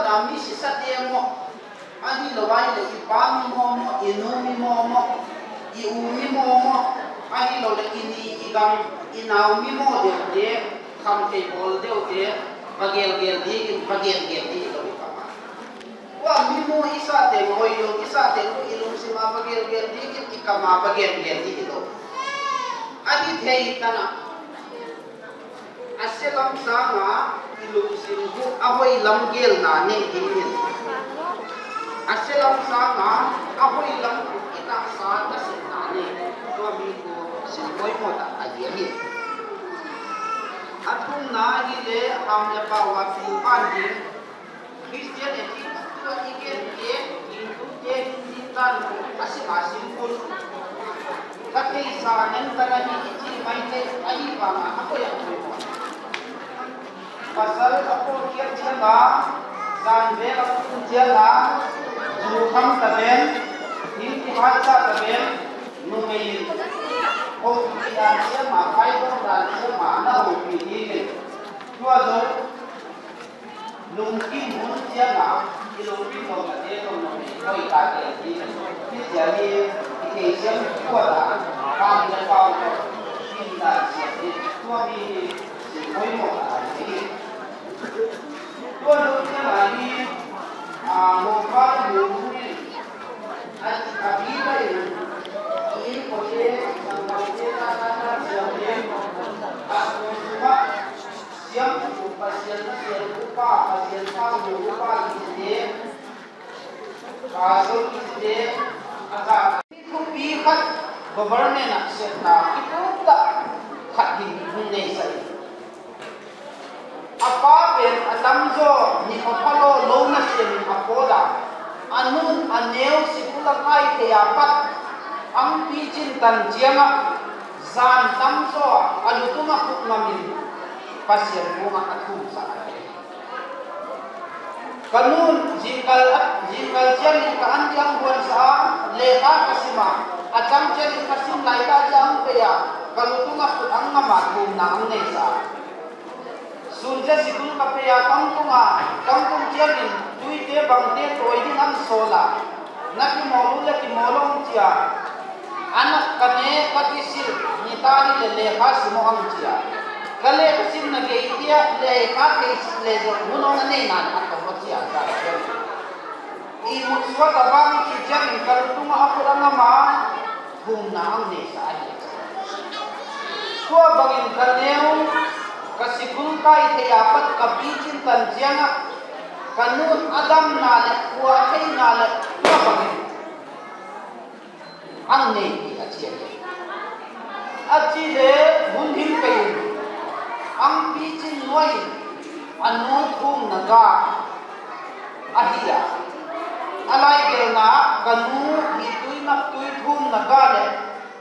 na mi si sa te mo ani lo wai le I pa mi mo inu mi mo I u mi mo ani lo le ini igam inau mi mo de kham te bol de bagel gel di lo kama wa mi mo isa te mo yo isa te mo ilung si ma bagel di ikama bagel di lo ani thei tana aselam sama ilung simbu ahoi lamgel na ne din aselam sama ahoi lam kita sa ta sinane to mi ko simboi mo ta aji atung na hi le ham ya pa wa fi pan din Christianity to igen into din tan asima simpul kakei sa nan tarani ichi mai te ai pa ma ako ya ko pasal ako kiat changa san ve ako changa ju kham taben hin ti bhasa taben nu mei o ki dan se ma pai do dan se ma na ho pi ni tua do lung ki mun changa ilung pi do ka de do no hoi ka de ni ki sia ni ki sia tua da ka ni pa ko ki da sia ni tua ni hoi mo da ni tua do changa ni mo pa lu ni a bi da ini boleh siap pasien lupa pasien tahu lupa ini kasus ini agak itu pihak government serta itu tak hati Indonesia apa pen atamzo ni opalo lona sien apoda anun aneu sipulakai teapat ang pijin tan jianga zan tamso alutuma kukmamin pasien bunga atum sa kanun jingkal jiang ka andiang buan sa leka kasima atang jiang kasim laita jang kaya kalutuma kutang ngamatum na ang nesa sunja sikul kapaya kangtung jiang tuite bangte toidin ang sola naki molula ki molong tia anak kane patisil nitani le lekha simo ang tia kale kasim na ge itia lekha ke le jo muno ane nan atto tia sa I muswa tabang ki jang kaltunga apuranga ma thum na ang ne sa ani suwa bangin kaneu kasikul kai te apat kapicin tan jianga kanun adam na le kuwa kai na le kuwa bangin ang ne di achi le bunhim kayin ang pichin noi anu thum naga ahiya alai gelna kanu hitui nak tui thum naga le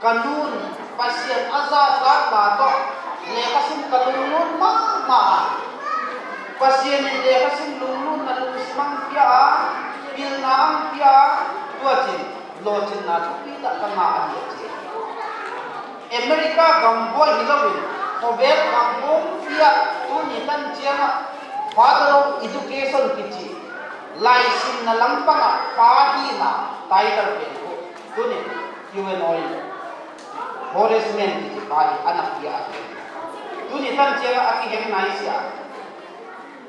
kanun pasien aza sa ma to le kasim kalunun ma pasien le kasim lunun na lusmang pia pilnang pia tuachin lochin na pita kama ahiya Amerika gambo hilawin Soviet gambo pia tuni tan chianga father of education kichi laisin na lampanga party na title pe tuni UNOI harassment kichi kali anak dia tuni tan chianga aki hem naisia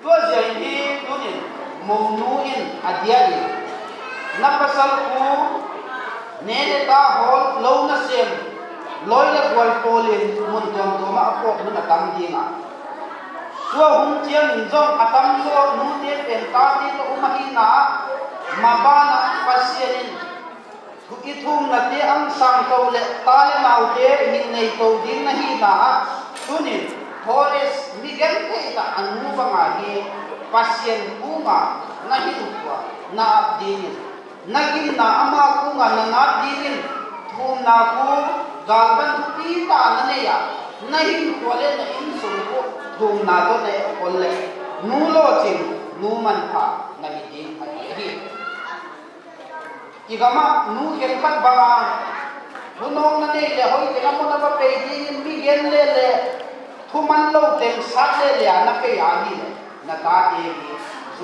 to jaini tuni mumnuin adiali napasal ku nene ta hol low na sem loila gwal polin mun tom toma apok mun atang dinga tua hum chiang injong atam so nu te pen ta ti to umahina mabana pasienin ku ithum na te ang sang ko le tale mau te min nei ko din na hi na tunin hores migen te ta anu bangahi pasien kuma na hitukwa na abdinin nagin na ama kunga na abdinin thum na ku galban pita naneya nahin kole na insumpo thum na to ne kolle nulo chin numan tha nagidin ai igama nu gelkhat bala bunong na ne le hoi te mo na ba pe din mi gen le thuman lo tem sat le na pe ani le na ta e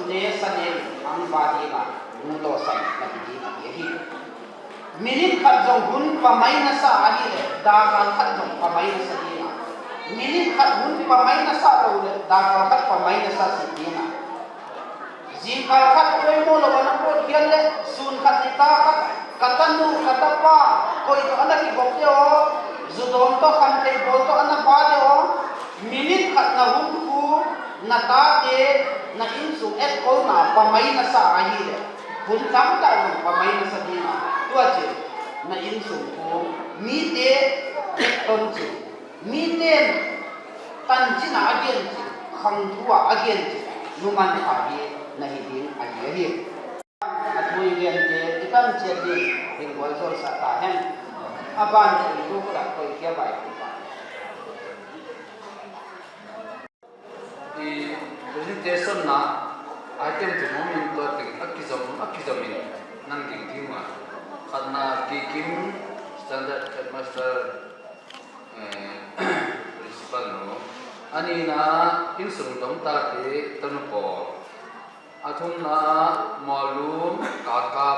सुने सने हम बादी ना नूलो सन नहीं यही मिनिट खत जो हुन पमाई नसा आही ले दागाल खत जो पमाई नसा दिना मिनिट खत हुन पमाई नसा रोले दागाल खत पमाई नसा सिद्धिना जिंकाल खत कोई मोलो बना को खेले सुन खत निता खत कतनु कतपा कोई तो अना की बोके हो जुदों तो खंते बोल तो अना बादे हो मिनिट खत ना हुन को na ta te na insu et ko na pamai na sa ahi le hun tam ta no pamai na sa di na tua che na insu ko mi te et ton che mi te tan chi na again che khang thua again che numan kha bi na hi din ahi hi atui gen te ikan che di hin gol sol sa ta hen aban tu ka ko ke bai presentation na item to moment to akizam in nang ding thima khadna ki kim standard headmaster principal no ani na insung dom ta te tanu ko athum na malum kaka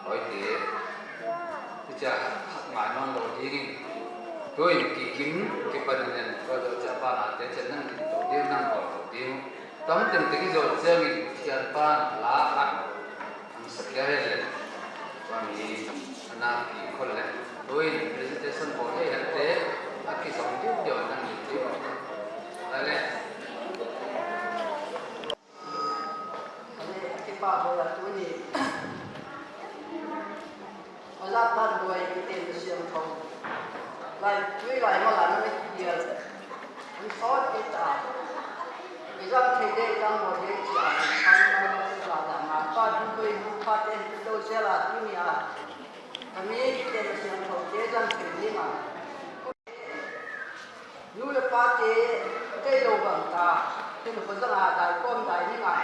hoi te cha ngai non lo ding tôi ki kim ki panen ko do cha pa na te chen nang to de nang ko ding tấm từng cái rồi chơi mình thiền pan lá ăn ăn sạch cái này và mình làm kỳ con này tôi presentation của cái hiện tế các cái sống tiếp điều năng lực tiếp đây này cái ba bộ là tôi gì ở lát ta đuổi cái tiền của siêu không lại với lại mà là nó mới nhiều anh sót cái ta Isang kede isang model siya, ang mga mapa dito yung paten dito siya lahat niya. Kami kita siyang kode isang kede ma. Yung pati kaya bang ta, kung pwede na dahil kom dahil nga,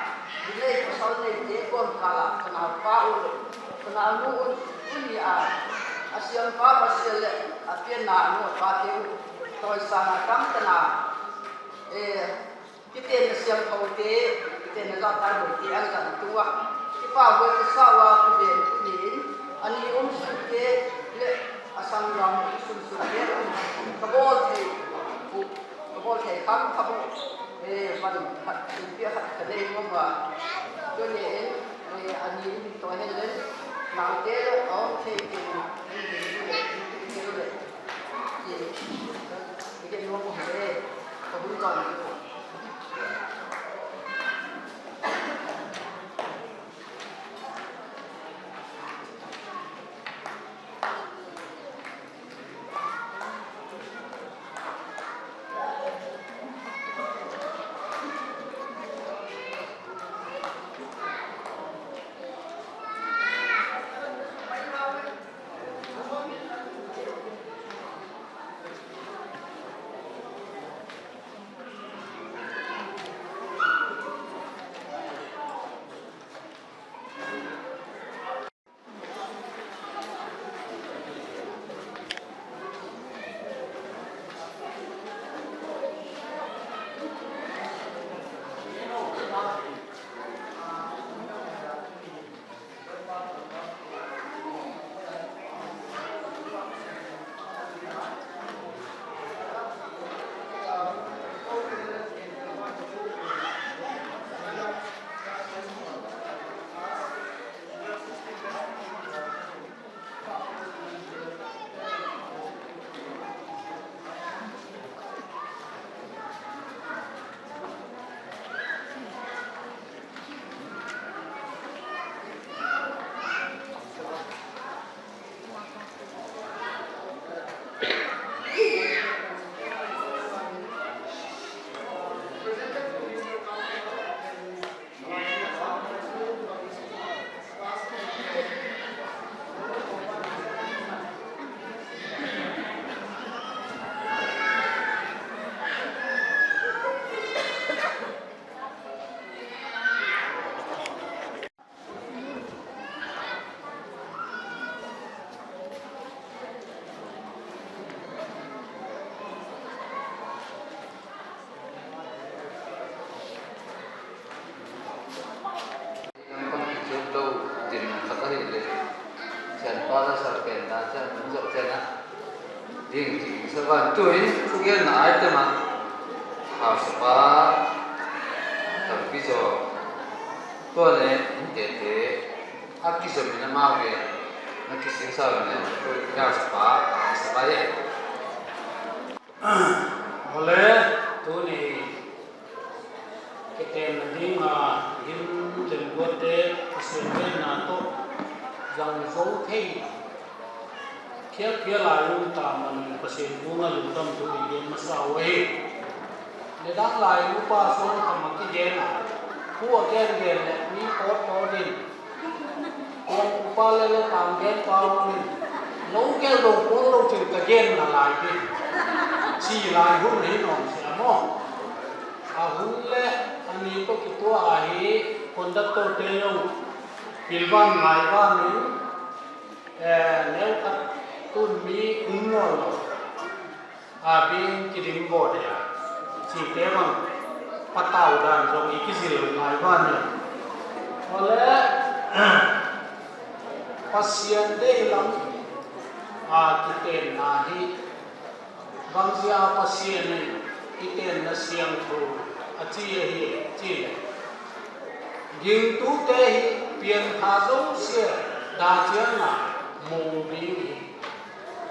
bilay ko sa unay di kom kala, kana paul, kana noon unya, asiyang pa pasil apian na ano pati to sana kam kana kita ni siang kau te, kita ni zat tar boleh ang zat tua. Kita buat kesawa kuda kuda, ani suke le asam ram suke, kabol te kam kabol, pada suke kadai mungga. Jadi ani itu helen, nanti orang te jadi orang boleh kabul kan. ding chỉ sẽ van tuin thu gen na ai te ma ha spa tam pi zo to ne inte te a ki zo mina ma ge na ki sin sa ne to ya spa ye ole tu ni kita mending him jenggot te kesenben nato yang zong thei kia la lu ta man pasen bunga lu tam tu ni masa we le dak lai lu pa so tham ki je na hu again gen ni ko din kon pa le tam gen pa ni lo ke lo ko lo chil ka gen na lai ki chi lai hu ni non se mo a hun le ani to ki to a hi conductor te yo pilwan ngai wa ni ne ka tun mi ungo lo a bin ki dim bo de ya chi te bang patau dan so i ki sil ngai wa ni ole pasien de lam a ki te na hi bang sia pasien ni iten na siang thu a chi hi chi le ging tu te hi pian tha zo sia da chiang na mo bi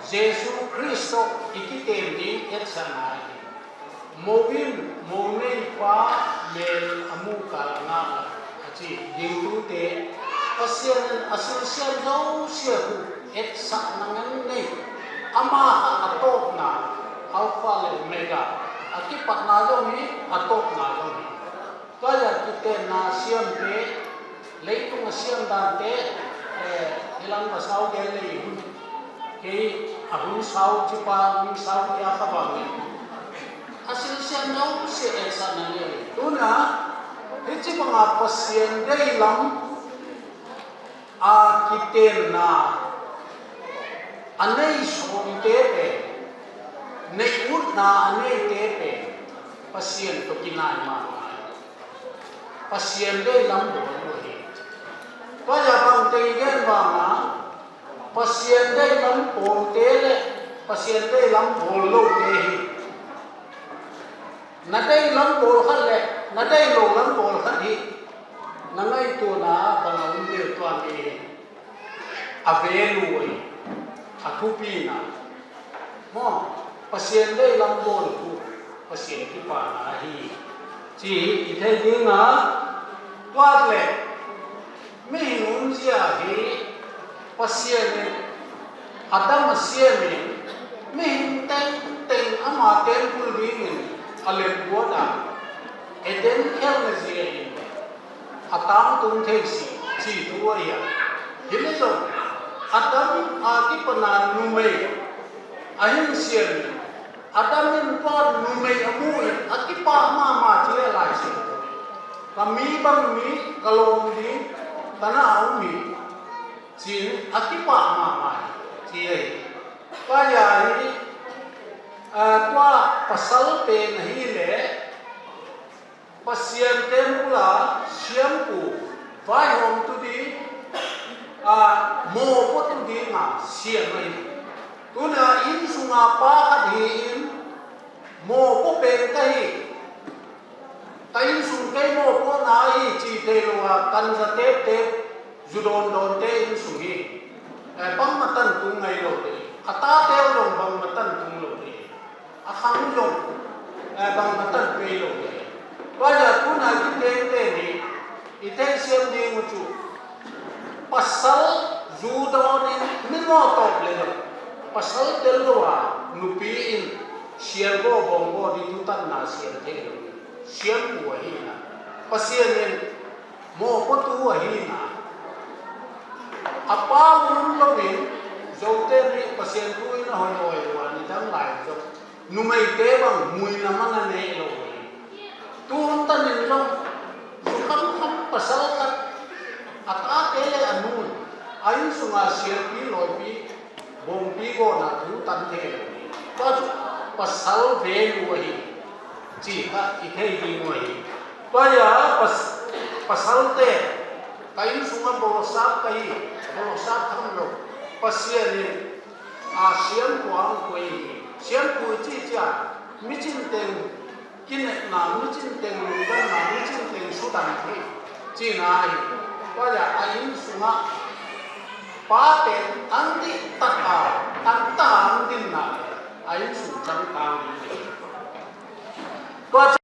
Jesu Christo ikitem ni et sanai mo bin mo nei pa mel amu ka nga achi ging tu te pasien asil sian zo sia hu et sa nangan nei ama atop na alpha le omega akipat na zo ni atop na zo ni kaya kita na siam te leitung siam dan te ilang pasau ke le ke abun sau cipa ni sau ya ka ba ni asil siam no se eksa na ni tuna hichi mga pasien dei lam a kiten na anei som te pe nei ut na anei te pe pasien to kinai ma pasien dei lam do ni kaya bang te gen ba na pasien dei lam pol te le pasien dei lam pol lo te hi na dei lam pol khat le na dei lo lam pol khat hi na ngai tu na bang de to ni avelu ai athupi na mo pasien dei lam pol tu pasien ki pa na hi chi i thai ding na twat le mi nun sia hi pasien ni adam sia ni mi teng ama ten pul bi ni ale boda eden khel na sia ni atam tung thei si chi tu ya hile so adam a ki pana nu me ahin sia ni adam ni pa nu me amu akipa ma chi lai si kami bang mi kalong di tanah umi chin akipa ma chi ai kaya hi tua pasal pe nahi le pasien tempula siam ku vai hom tu di mo po tu di ma siam mai tuna in sunga pa khat hi in mo po pe ka hi kain sung kai mo po na hi chi te lo kan za te te judon don te in sung hi bang matan tung ngai lo te ata te lo bang matan tung lo te akhang lo bang matan pe lo te wa ja tu na ki te te ni ite siam di mu chu pasal judon ni min mo top le pasal tel lo nu pi in siam go bong go di tu tan na siam te lo siam ku hi na pasien ni mo po tu hi na apa mun lo ni zote ni pasien tu ina hoi hoi wa ni dang lai zo nu mai te bang mui na mana ne lo tu tan ni lo su kham pasal ka ata te le anun ai sunga siam pi loi pi bong pi go na tu tan te pa pasal ve lu hi chi ha i thei di ngoi pa ya pasal te kai sunga bo sa kai bo sa tham lo pasien ni asian kwang koi xiên cùi chi chả mi chín tiền kinh na mi chín tiền lugan na mi chín tiền sudan thế chi na qua giờ anh sunga pa tiền anh đi tất cả anh ta anh đi na anh sung chân cao đi qua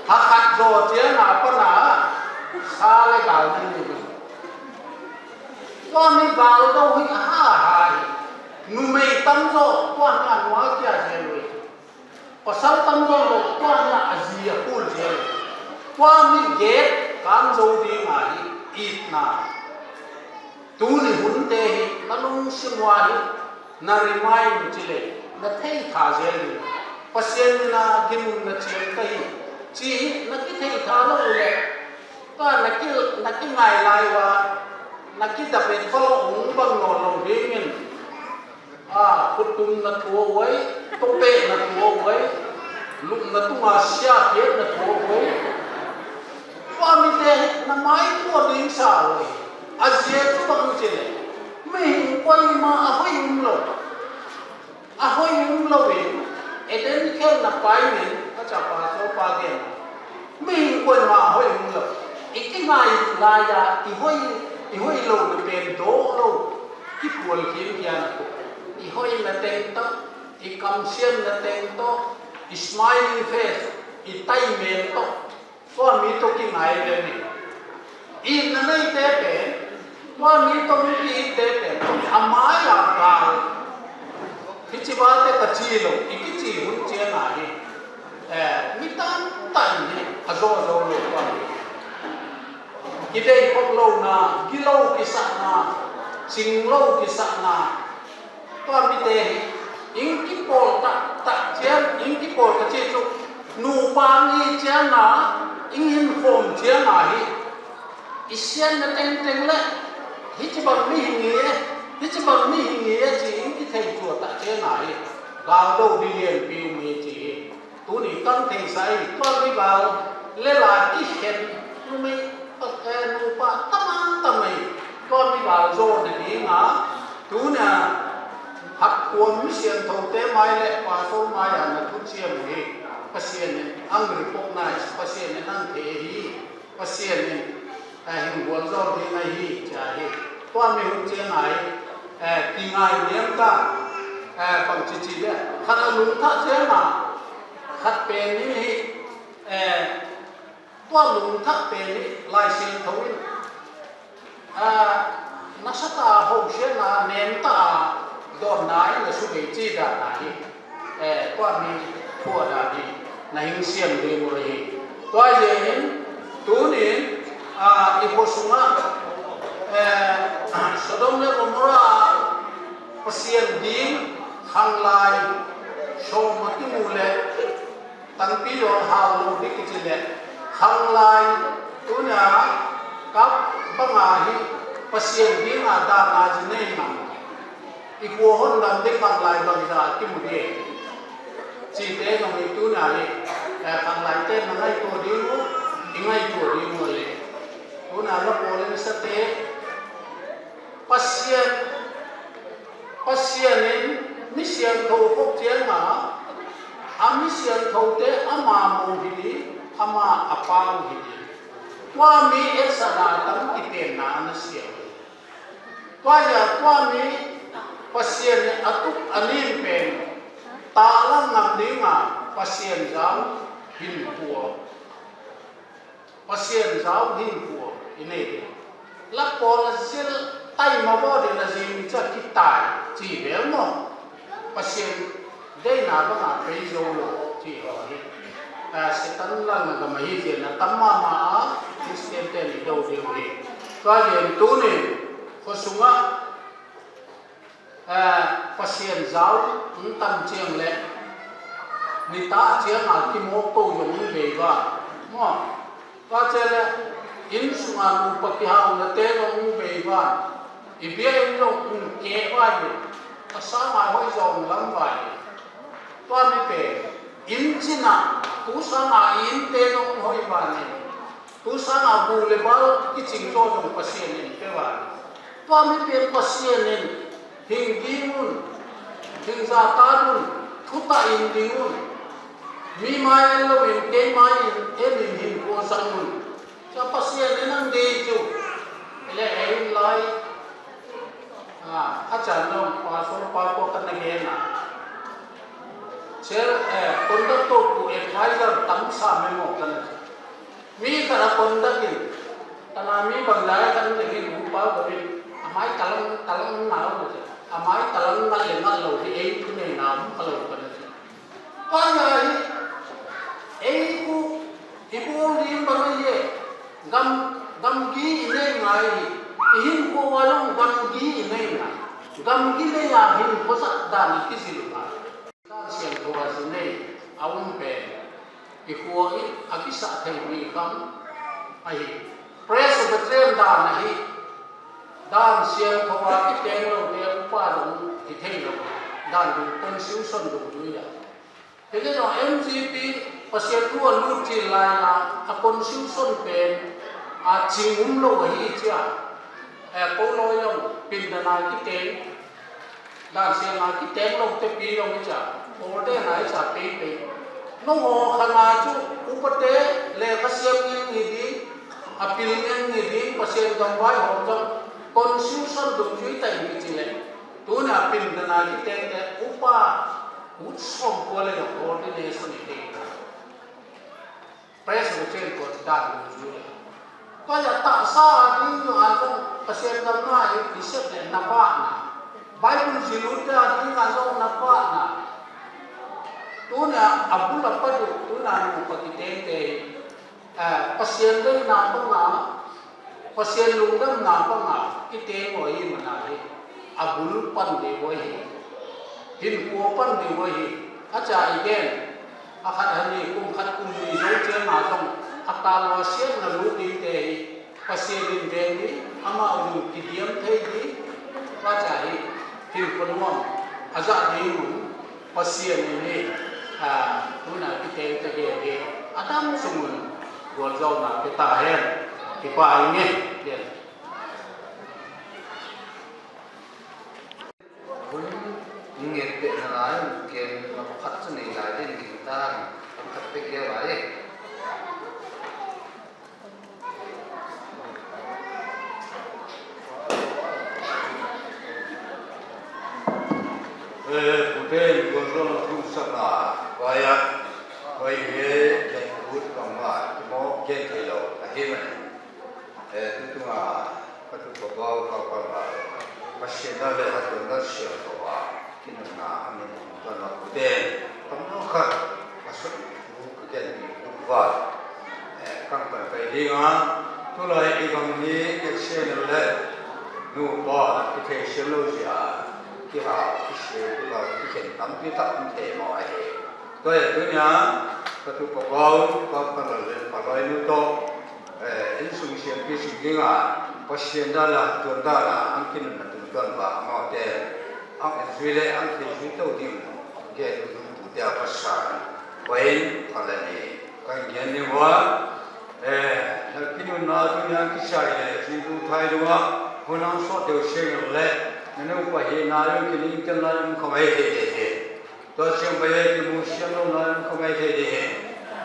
hạt rồi chứ nào có nào xa lấy gạo đi qua mi gạo đâu hít hài nu mei tâm rồi qua nhà ngoài kia rồi có sáu tâm rồi qua nhà Asia full rồi qua mi ghét cán dâu đi mà ít na tu ni hun te na lung simwa hi na remind chile na thei tha zel pasien na gin na chen kai chi na ki thei tha lo le ka na ki ngai lai wa na ki da pen ko ung bang no lo de min kutum na thuo wai to pe na thuo wai lum na tu ma sia pe na thuo wai pa mi te na mai ko ding sa wai Asia tu bang chile me koi ma ahoi um lo we eden kel na pai min ka cha pa so pa gen me koi ma ahoi um lo ikingai la ya i hoi lo na pen do lo ki pol kin kian ko i hoi na ten to i kam sian na ten to i smiling face i tai men to ko mi to ki ngai le ni i na nei te pen qua mi to mi ki te te amai la ka kichi ba te ka chi lo ikichi hun che na hi mi tan tan ni azo lo kwa ki dei ko lo na ki lo ki sa na sing lo ki sa na qua mi te in ki pol ta chen in ki pol ka che chu nu pa ni chen na in hin form chen na hi isian na teng le hít bằng mi hình nghĩa chỉ cái thầy chùa tại thế này vào đâu đi liền phiêu mi chỉ tú nỉ tân thầy say con đi vào lên là cái hiện nu mi nu pa tâm mày con đi vào rồi để đi ngã tú nè học cuốn mi xiên thầu tế mai lệ qua số mai là tú xiên mi pasien này ăn được bốc này pasien này ăn thế hi pasien này hình buồn do thì này hi chả hi qua mình cũng chơi này thì ngày niệm ta bằng chỉ đấy khát ăn uống thắt thế mà khát bền như hi qua uống thắt bền lại xin thấu nó sẽ ta hậu sẽ là nén ta đòn nái là số bị chi đã nái qua mình thua đã đi này hình xiêm đi một rồi qua giờ những tú đến ipo sunga Sodom le Gomorrah pasien ding hang lai so mati mule tang pi do ha lo dik chile hang lai tu nya kap banga hi pasien ding ada na jine na ipo hon lam dik hang lai bang da ki mu de chi te no mi tu na ni hang lai te na ngai to di mu ingai to di mu le tu na lo po le sa te pasien mi sian tho phok chiang ma mi sian tho te ama mo hi ama apa hi qua mi esana tam ki te na na sian qua ya qua mi pasien atuk anin pen ta lang nam dinga pasien zau hin puo ini la pol sil tay mà vô thì là gì mình cho cái tài chỉ béo mà pasien đây là có là phải dâu rồi chỉ ở đây sẽ tấn là cái mà hi tiền là tấm mà Christian tên thì đâu đều đi qua hiện tú này có sung pasien giáo cũng tâm chiang lệ người ta chiang là cái mô tô dùng về và mà qua chơi là in sung ăn upa kia hao là té nó về và ibia lo ke vai asa ma hoi zong lam vai to mi pe in china tu sa ma in te no hoi ba ni tu sa ma bu le ba ki ching to jong pasien ni pe wa to mi pe pasien ni hing gi mun hing za ta dun ta in dingun mi mai lo min ke mai in hin ko sangun cha pasien nang de chu le ai lai acha no pa so pa ko kan ne na cher kondak to ku advisor tam sa me mo kan mi kara kondak in tana mi bangla kan de ni pa ko bin amai talang na lo je amai talang na le na lo di ei ku ne nam ka lo kan je pa na hi ei ku ibu lim ba ye gam gi ne ngai hin ko walong gam gi ne ngai gam gi ne ya hin ko sa da ni kisil ma siang ko asine awum pe ikuo i akisa thai mi kam ai press the train da na hi dan siang ko wa ki teng lo de pa lo ki thei lo dan du constitution du du ya thế cái đó MGP pasien tu lu chi lai na a constitution pen a chingum lo hi chia ko lo yong pin da na ki teng dan siang a ki teng lo te pi lo mi cha order nai sa pe no ho khana chu upate le kasiam ni di apil ni di pasien gam vai ho jam constitution du chui tai mi chi le tu na pin da na ki teng te upa ut som ko le coordination ni te press the chain ko dan du ju ko ya ta sa ni no a ko pasien gam na i set le na pa na bible ziluta ni nga lo na pa na tuna abul apa tu tuna nu pakiteng te pasien dei na pa nga pasien lungdam na pa nga kiteng oi manai abul pan de oi hin ko pan de oi acha igen akhat hani kum khat kum ni zo chen ma song akalo sien na lu ti te pasien din de ni ama u kidiam thei di wa cha hi hin ko mom aza di mu pasien ni tuna kita itu dia adam semua gol jauh nak kita hen kita ini dia pun ingat benar mungkin makat seni lagi kita makat pikir baik Bukan gosong rusak lah, kaya kaya bud kamar, mau kilo, akhirnya, itu mah katu bawa kapal, masih dah lehat dah siapa bawa, kini nak amin, tanah bukan, kamu nak masuk bukan buat, kan pergi dengan, tu lah ikam ni eksen le, nu bawa kita selalu siapa. Ki ha ki se ki ba ki ken tam ki ta te mo ai to e dunya ka tu ko ko pa pa le pa lai nu to in su sien ki si dinga pa sien da la tu da la an kin na tu don ba ma te an e sui le an ki sui to ding ge tu tu dia pa sa ko in pa le ni ka yen ni wa na kin na dunya ki sa le si tu thai do wa ho na so de sien le nên qua hiện nay cái linh chân là không ai thấy thế, tôi xem bây giờ cái mùi xem nó không ai thấy thế,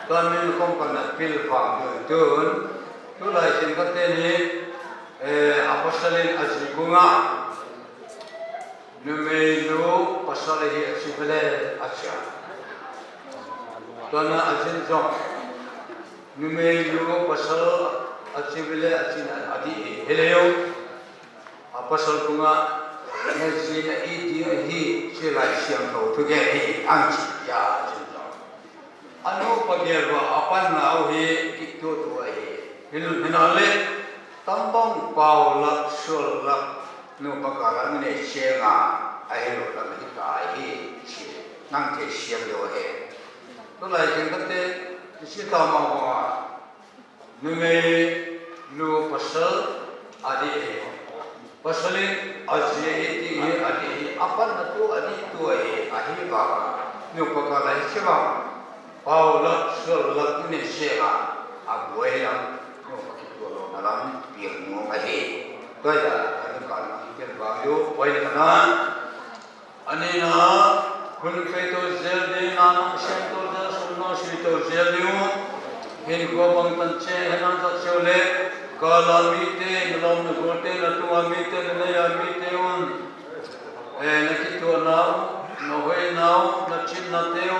tôi mình không còn là pil phạm được tuần, tôi lại xem cái tên này, apostolin azikunga, numero pasal ini asibele asia, tôi na azin jom, numero pasal asibele asin adi helio, apostol kunga nên là ý tiếng hi chỉ là xem đầu thực hiện hi ăn chỉ ya chính đó anh hô bây giờ và upon nào hi kỹ thuật tuổi hin nói lên tâm bông bao lắc sửa lắc nô bác cả là người xem ai hiểu là cái cái hi chỉ năng thể xem được hết tôi lại xem cái thế chỉ tao mà người lu pasal adi pasalin aziyati adi apan tu adi tu ahi ba nu pakala siwa paula sulak ni siwa abuela nu pakitu lo dalam piang ahi kaya anu kan ba yo poin kana anina kun feto zel na shem to ja sunno shi to jeliu hin go bang tan che hanan ta chole kala mi te nalom na gote na tu mi te na ya mi te un na ki to na no hoi na na chin na teu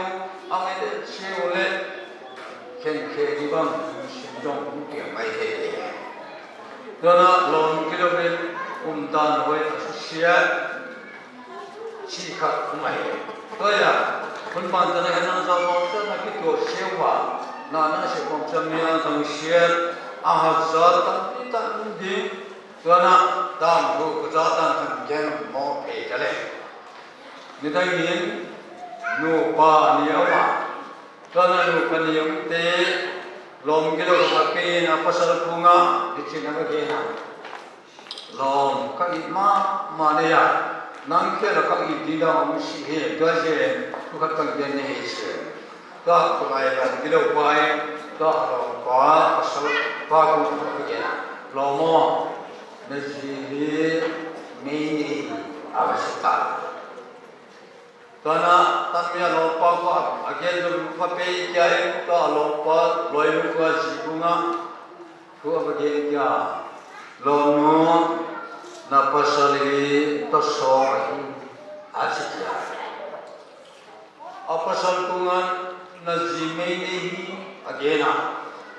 ang e chole khen khe di bang shin dong ke mai he dona lom kilomet dan hoi sia chi khat mai to ya kun ban ta na hanan za mo ta na ki to sewa na na se kom chamia tang sia ahazat tan di dona dam hu za tan tan gen mo pe jale ni dai nin nu pa ni awa dona nu pa ni yum te lom gelo ka pe na pasal punga di china ga ge na lom ka itma ma ne ya nang ke la ka i di da mu shi he da je ku khat kan gen ne he se da ku ai la gelo pai da lo pa pasal pa ku ka ge na lo mo na ji he me ni avashyata dona tamya lo pa ko again jo pa pe kya re ta lo pa loi lu ka ji bunga ku ba ge kya lo no na pasali to so asikya apasal kungan na ji me ni agena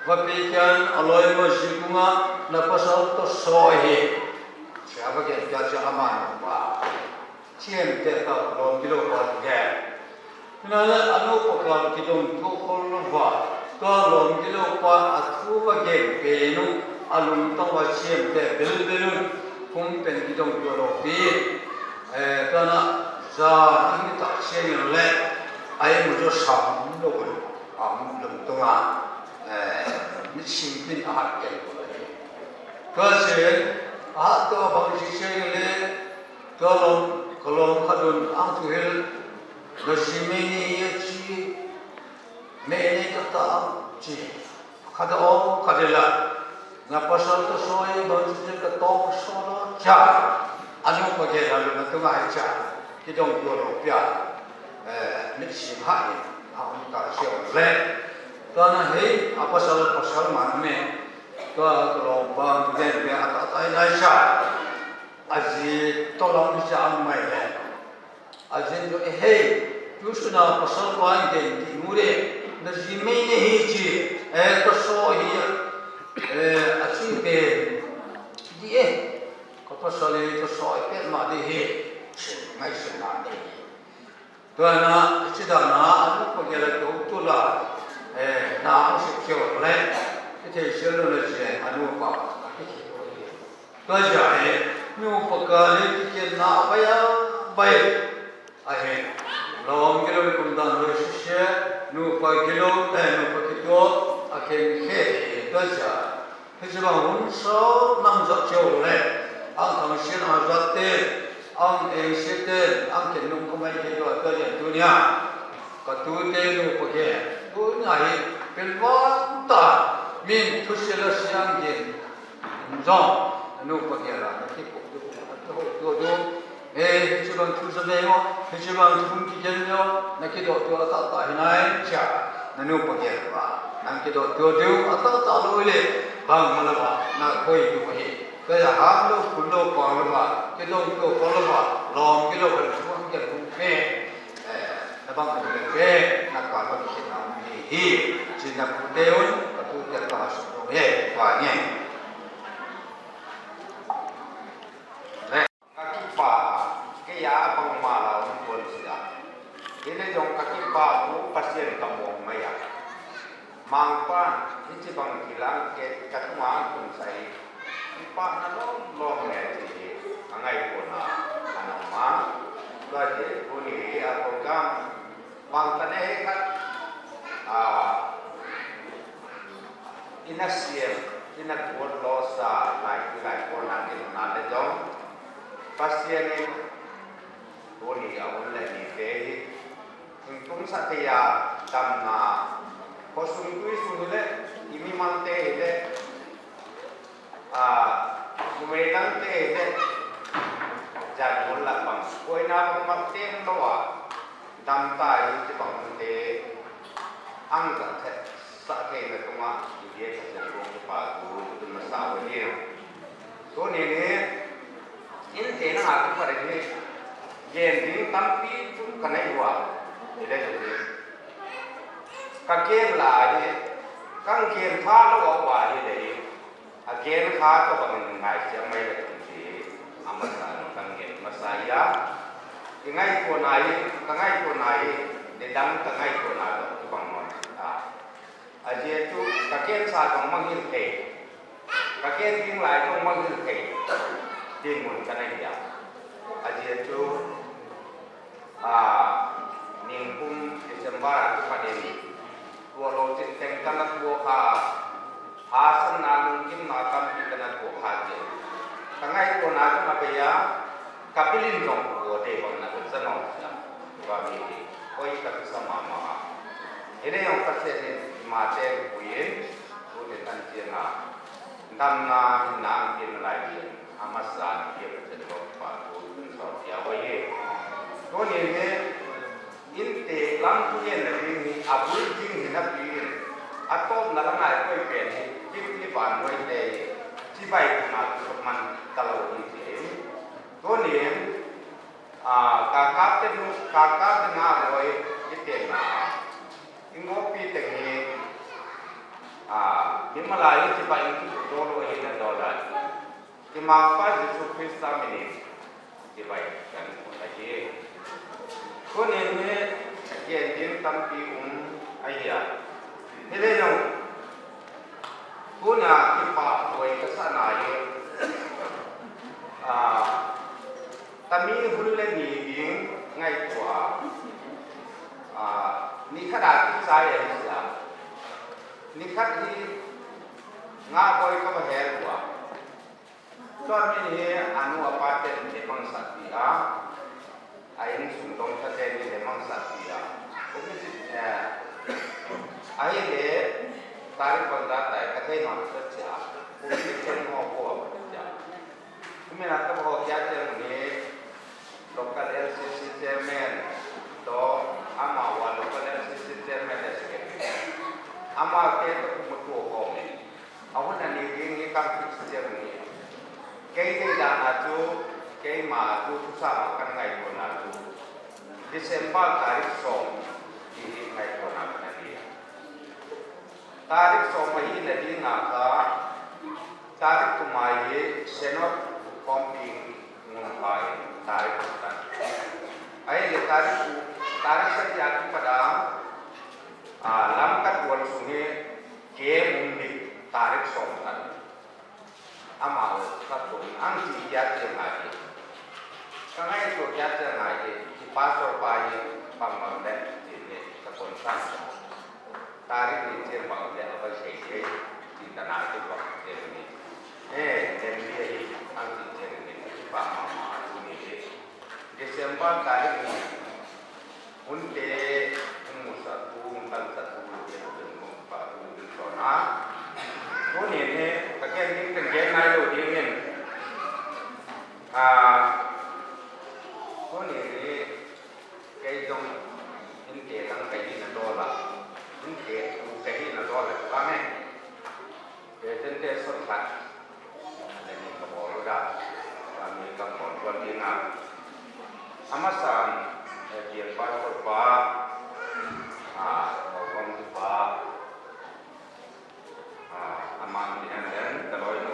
va pe kya aloi mo ji bunga na pasal to so he siapa ge kya ja aman pa chien te ta lom kilo pa ge na la anu ko klam ki dong ko ko lo va ka lom kilo pa athu va ge pe nu alum to va chiem te bel bel kum pen ki dong ko ro pi ta na za ni ta chien le ai mu jo sam lo ko am lum to ma ni sim pin a ke ko le ka se a to ba ji chien le to lom kolom kadun ang tuhil na simeni ye chi meni kata chi kada o kadela na pasal to soy banjir ka to solo cha anu page lalu na tunga cha kidong ko ro pya ni sim ha ni ang ka sio le to na he pasal man me to lo bang den be ata tai na cha aji tolong bisa amai le ajin do hey tusuna pasal wan de di mure na jime ne hi chi to so hi achi be di ko pasal to so pe ma de he mai se na de to na chi da na anu ko ge la to to la na shi kyo le te shi lo le je anu pa to ja he nu pakale ke na baya bay ahe lom kilo kum dan ho shishya nu pa kilo nu pa kito akhen khe to ja hejba hun so nam zo cheu le ang thang shin a zatte ang e shite ang ke nu ko mai ke do ta ya dunya ka tu te nu pa ke dunya hi pelwa ta min thushela siang gen zo nu pa ke la ki do hejuban tuzabeyo hejuban tunki genyo nakido to ata ta hinai cha nanu pagerwa nankido to do ata ta loile bang malaba na koi du he kaya hamlo kullo pawwa kido to kolwa long kido kan suang ke ke na bang ke na ka lo ki na hi jinna deon tu ke ta so he wa nye ya bang mala un pol sia ile jong kaki pa bu pasien kamong maya mangpa hichi bang kilang ke katuma kun sai pa na lo me ji angai ko na anama la je kuni apo kam bang tane kat inasiem inat won losa lai ko na ke na le jong pasien Boni awal ni teh, untung satya tamna, kosong tu isunile, ini mante ile, kumedan teh ile, jangan lapang, koi na mante loa, đam tai chỉ bằng thế ăn cả thế sa thế là cũng mà gì hết sẽ cũng phải tu mà sao vậy nhỉ số này in thế nó học phải thế gen đi tâm pi cũng cái này quá thì đây là gì các gen là gì các gen khá nó có quá gì đấy gen khá có bằng ngày sẽ mấy là gì amasa các gen masaya cái ngày của này để đăng cái ngày của này đó bằng món giờ chú các gen sa bằng mang hình thể các gen tiếng lại trong mang hình thể tiền muốn cái này ya giờ chú niềm vui Desember itu pada ini dua lojit tengkanan dua hasan mungkin makam kita nak dua haji tengah itu nak apa ya kapilin dong dua deh nak senang kami koi tak sama mama ini yang terjadi macam buin bukan tanjina damna nang in lagi amasan dia berjadi apa bukan soal dia wajib तो ये इन तेलम तुझे नबी में अबुल जिंग हिना पीन अतोब नलना कोई पेनी कितनी बार कोई दे चिबाई ना मन तलो इसे तो ये काकाते ना लोए इते ना इंगो पी तेंगे हिमालय चिबाई तो लोए ना डॉलर कि मापा जिसु फिस्ता मिनी चिबाई kan aje ko ne ne ye din tampi ayya hele no ko na ki pa boy ka sana ye tami hulule ni ding ngai kwa ni khada ki sai ya sa ni khat hi nga boy ka ba her wa to mi he anu apate de mang satya ayin sundong thate ni de mang satya obisi ai le tarik banda tai kathe na satya obisi chen ho ko ja me na ta ho kya chen ni local LCC chairman to ama wa local LCC chairman de se ama ke to mutu ho me awon ni ni kam fix chairman ni cái là chú cái mà chú sa cái ngày của là chú December tarik som di ngày của là cái gì tarik som mấy là đi ngã cả tarik của mai senot pumping ngumpai tarik kan ai le tarik saja pada lamkat wal sungai ke mundi tarik som kan amal satu angji jatuh lagi, karena itu jatuh lagi di pasar bayi pamangden ini keponsan, tarik di pamangden apa sih di tanah itu pak ini, jadi dia angji jadi ini pamang ini Desember tarik ini, untuk satu dia baru di sana. Ko ne ne kake ni kan ge na yo de ne ko ne ne ke dong in ke lang kai ni na do la in ke tu ke ni na do la ba me ke ten te so khat ne ni ko bo lo da ba mi ka ko ko ni na amasan dia ba ko ba ko kom tu ba amang di anden kalau itu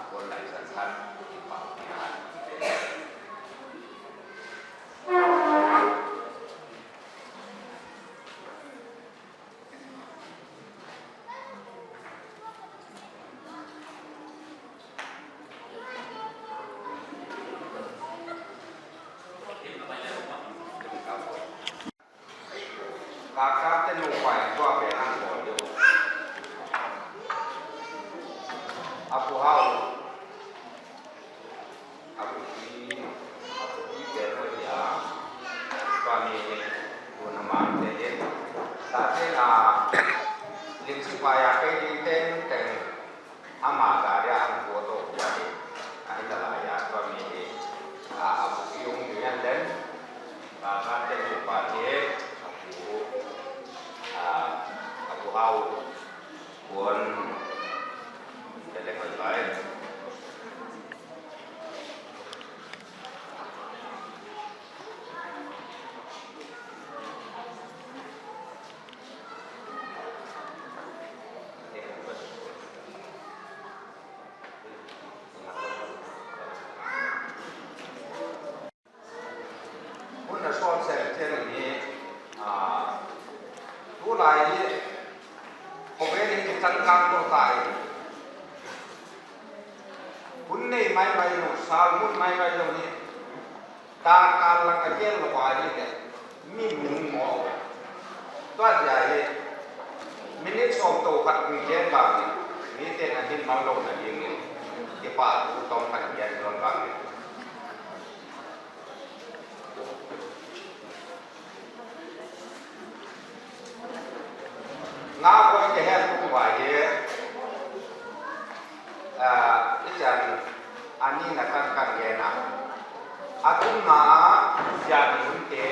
คนไหลสันทัดที่ปากงานkakak tenu pai tua behan boyo aku hau aku beru ya kami guna mante saat ini lingsi paya kai ten ama karya foto jadi ada lah ya kami aku yung dengan dan lại có vẻ như cái chân cam to tạiคุณนี่ไม่ไปหนูสาวมุนไม่ไปตรงนี้การลังกระเจี๊ยบละวายนี่เนี่ยมีมุนหมอตัวใหญ่มินิสองตัวขัดมีเจี๊ยบแบบนี้นี่เต้นอันนี้มาลงอันนี้นี่ที่ป่าต้องขัดเจี๊ยบตรงกลางนี่น้าคนจะเห็นตัววายอาจารย์อันนี้นะครับการเรียนนะอาตุนนาจะมีคนเตะ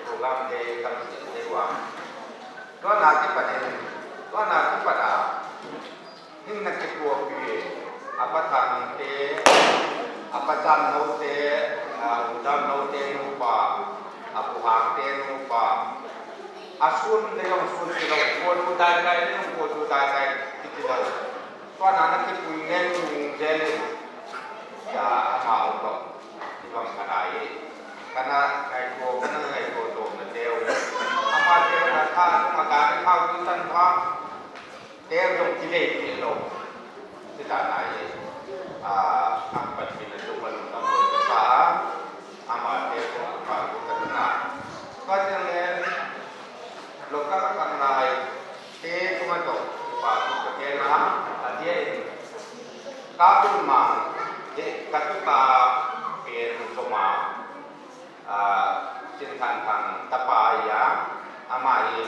โปรแกรมเตะกันเสียว่าก็นาที่ประเด็นก็นาที่ประดายิ่งนักกีฬาปีอาปัตตานีเตะอาปัจจันโนเตะอุดรโนเตะนุปะอาปุหางเตะนุปะอาสุนเรื่องสุนที่เราโคดูได้ไงเรื่องโคดูได้ไงที่เราก็นั่นก็คือเรื่องเจริญจะมาอุปที่บางขณะนี้ขณะไอ้โกก็นั่งไอ้โกโตมันเดียวอามาเดียวนะท่านมาการเข้าที่ท่านพระเดียวตรงที่เล็กที่ลงที่ด้านไหนอันปัจจุบันทุกวันต้องบริจาคอามาเดียวก็ฝากกันนะก็จะเรียนโลกากันไหนเทก็มาตกฝากกันนะdia kabul mang katuta pen soma cintan tang tapaya amai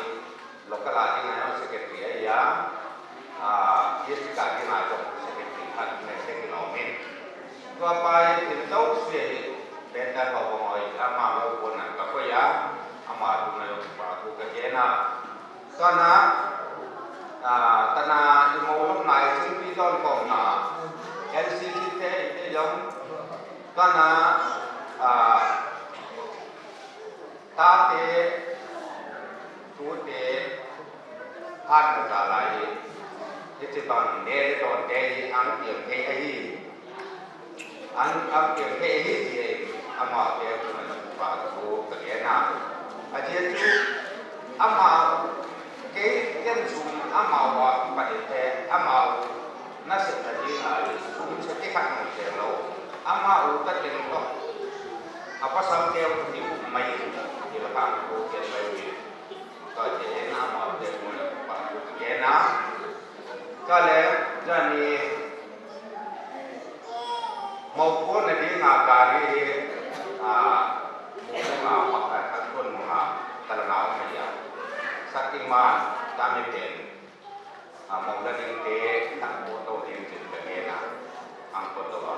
lokala dinga secretary ya yesika dinga jok secretary kan secretary nomen to apai tintau se benda baboi ama lo pona ka ya ama dunga pa ku ka jena kana tana imo lúc này sinh viên don còn là LCCT cái giống con là ta thế chú thế han trả lại cái chỉ còn để ăn tiền cái ấy ăn tiền cái ấy thì ăn mà cái mình phải cố cái nào chỉ chú ăn mà cái dùng amal và phải thế amal nó sẽ là gì là chúng sẽ cái khác một cái lâu amal tất nhiên đó apa sampai thì cũng mấy thì là bạn có cái mấy việc có thể amal để muốn bạn có cái nào cho nên cho nên một cuốn này đi nào cả đi một nào hoặc là các cuốn nào ta là nào mà giờ saktiman kami pen mong daging te tak foto din sin kagena ang foto ba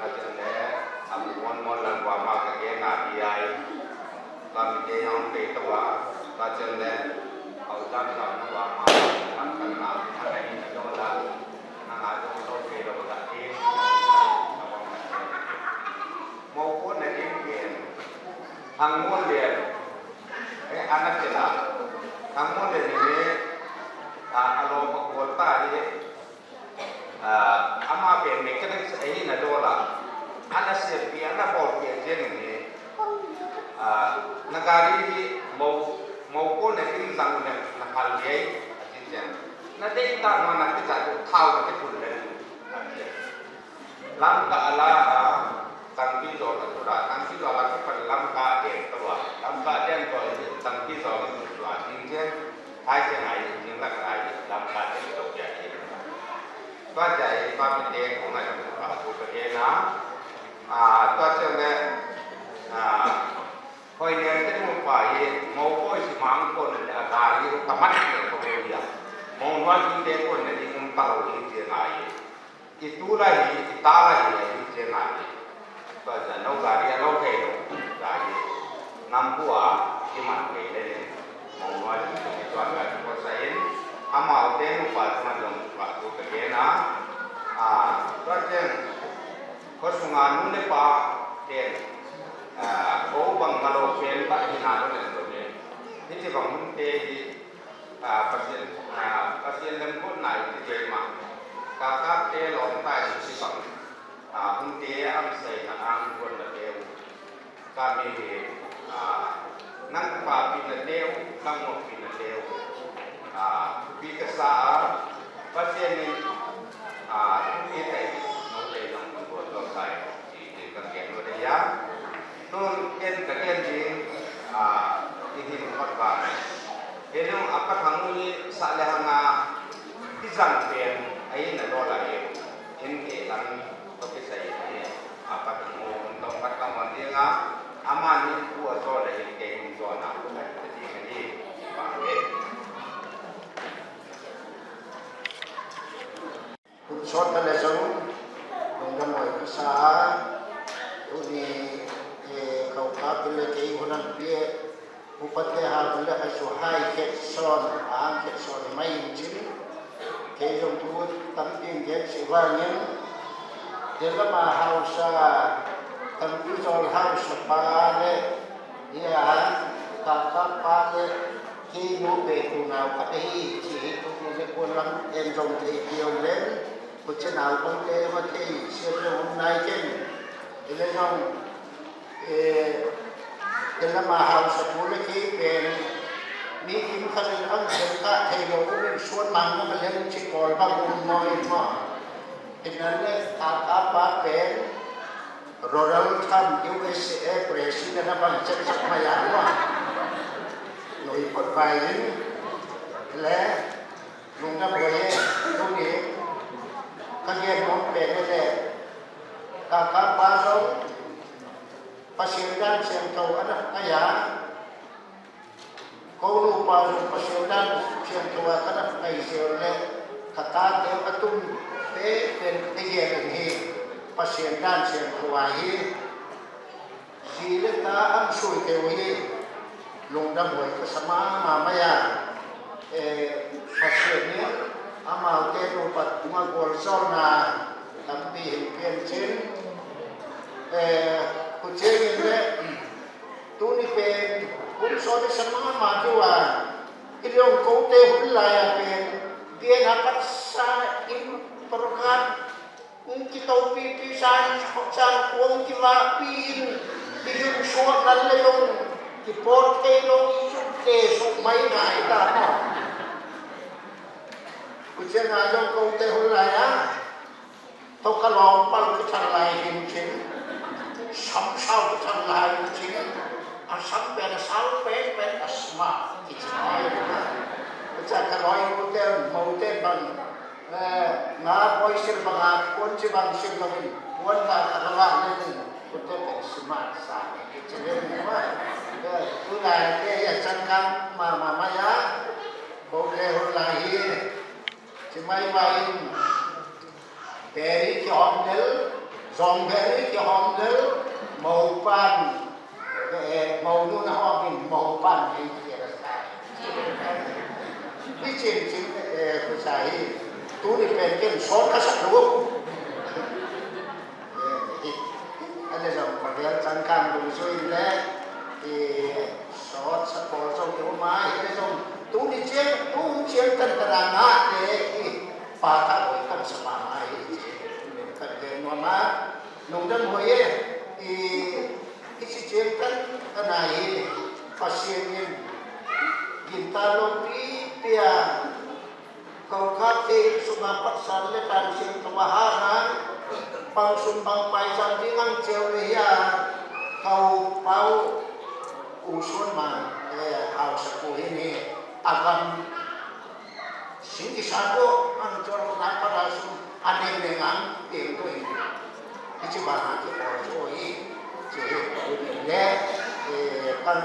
kajan le ang mon lan wa ma kagena diay kami te ang te tawa kajan le au dan sam wa ma kan kan na anai ni do la na na do do ke do ga ti mo ko na din pen ang mon le anak kita kamu dari ini kalau kota ini ama pemik kan ini nadola anak siapa anak bawa kerja ini negara ini mau pun nanti sangat nakal dia aja nanti kita mana kita tahu nanti pun nanti langkah Allah tangki doa doa tangki doa kita langkah dia doa langkah dia doa tangki doa hai cái này những là cái làm cả cái đầu dạy có dạy ba mươi đêm của ngày là thuộc cái nó có cho nên hồi này cái một bài mẫu coi sự mang con là gà đi cả mắt này có bao giờ mẫu nói kinh tế con này đi không tao đi thế này itu là gì ta là gì thế này có giờ nấu gà đi nấu cái đồ gà đi năm bữa cái mặt về đây mau nói thì toàn là có sai amal tên phải mà dùng phải thuộc cái nó có trên có sung an nun để pa tên có bằng malo tên bạn thì nào nó lên rồi thế thì bằng nun tên thì pasien lâm cốt này thì chơi mà các tên lỏng tay thì bằng nun tên ăn sấy là ăn quân là đều kami nang pa pinateo kang mo pinateo pikasa pasien ni tumitay no tay ng pagboto tayo di kagyan mo ya non ken kagyan din ihin patba enong apat hanguli sa lahanga izang pen ay na lola ye in lang pagkisay ni apat mo untong patkaman dia nga aman ni buat so dari keng zona jadi ni pakai short na lesson nung gamoy sa uni kau kapil kay hunang pie upat kay hal la aso hai ket son ang ket son mai jin kay yung tuut tamping get siwanyen dela ma hausa tamping sol hausa pale ya kakak pale kay no pe kunau kai chi tu ne kulang en jong te kieu len một chân áo con tê và tê xem là hôm nay trên thì lấy nhau thì là mà hào sập mũi cái về mi kim khăn lên ăn xem cả thầy đồ cũng lên xuống măng nó lên chỉ còn bao gồm nói mà thì nên là ta ba về rồi đâu tham USA president là bằng chân sắc mày áo mà nội một vài những lẽ luôn đã bồi không nghĩ kalian mau pengen kakak pasong pasirdan siang kau anak ayah kau lupa pasirdan siang kau anak ayah siang kata dia atum pen tiga ini pasirdan siang kau ayah sila ta am sui kau ini longdam boy kesama mama ya pasirnya amal ke rupat bunga golsor na tapi pension kucing ini tu ni pen pun so de sama majua ilong kau te hulaya pen dia dapat sa in program kita pipi san san kuang kita pin dijun so nan le long kipot ke long te so mai ngai ta kucing ayam kau teh hulaya, tau kalau pal kecang lain kucing, samsau kecang lain kucing, asam pen asma kucing ayam, kucing kalau itu teh mau teh bang, ngah boy sir bang, kunci bang sir bang, kuan tak kalah ni, kucing asma sah, kucing ni mah, tu lah dia yang cangkang mama ya, kau teh hulaya. Chỉ may vậy beri chọn nữ dòng beri chọn nữ màu pan màu nu nó hoa mình màu pan thì kia là sai cái chuyện chính của sai tú đi bên cái số nó sạch luôn anh ấy dòng còn việc tăng cam đủ suy đấy thì số sạch bỏ trong cái máy cái dòng tu ni chiến cần cần ngã để phá thác với con sâm mai cần để nó má nông dân hồi thì cái sự chiến cần cái này phát triển nhìn ta luôn đi kau kaki sumapat san le tan sing kemaharan pang sumbang paisan dingang cewlia kau pau usun man hal sepuh ini akan sini satu ancor kenapa langsung ada dengan itu itu bahasa koi jadi kan